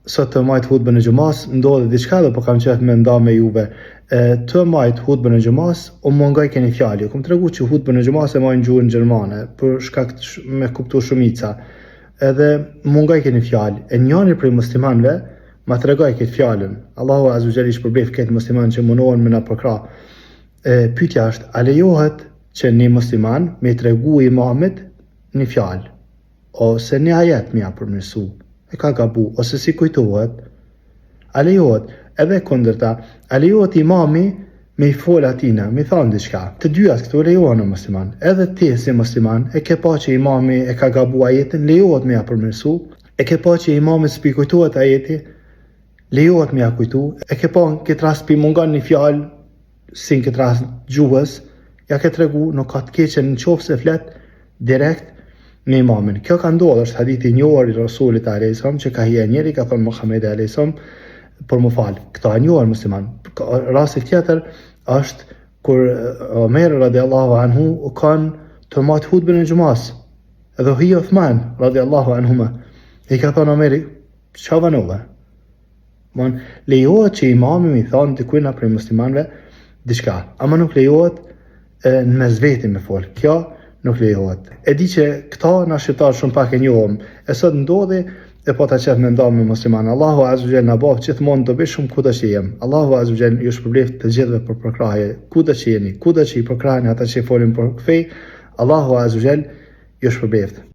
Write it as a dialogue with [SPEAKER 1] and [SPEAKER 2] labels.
[SPEAKER 1] sot të majt hutbën e xhumas, ndodhi diçka dhe po kam qef me nda me juve. Të majt hutbën e xhumas, o mungoj keni fjali. Kom tregu që hutbën e xhumas e majnë gjuhën gjermane, për shkak me kuptu shumica. Edhe mungoj keni fjali. E njani prej muslimanve ma tregoj këtë fjalën. Allahu azza wa jalla i shpërblet këtë musliman që munohen me na përkra. Pyetja është, a lejohet që një musliman me tregu imamit një fjalë, ose një ajet me ja përmirësu, e ka gabu, ose si kujtohet, a lejohet, edhe kundërta, a lejohet imami me i fol atina, me i thonë diçka, të dyjas këto lejohen në musliman, edhe ti si musliman, e ke pa që imami e ka gabu ajetin, lejohet me ja përmirësu, e ke pa që imami s'pi kujtohet ajeti, lejohet me ja kujtu, e ke pa në këtë rast pi mungon një fjalë, si në këtë rast gjuhës, ja ke tregu, nuk ka të keqen në qofë se flet direkt me imamin. Kjo ka ndodhur, është hadithi i njohur i Rasulit alayhis salam që ka hije njëri ka thënë Muhamedi alayhis salam për më fal. Këto e njohur musliman. Rasti tjetër është kur Omer radiallahu anhu kanë të marrë hutbën e xumas. Edhe hi Uthman radiallahu anhuma. I ka thënë Omeri, çfarë vanove? Mon lejohet që imami mi thonë dikujt prej muslimanëve diçka, ama nuk lejohet në mes veti me fol. Kjo nuk lejohet. E di që këta na shqiptar shumë pak e njohëm. E sot ndodhi e po ta qef me nda me musliman. Allahu azza wa jalla na bëf gjithmonë dobi shumë kudo që jem. Allahu azza wa jalla ju shpërblet të gjithëve për përkrahje. Kudo që jeni, kudo që i përkraheni ata që folin për fe, Allahu azza wa jalla ju shpërblet.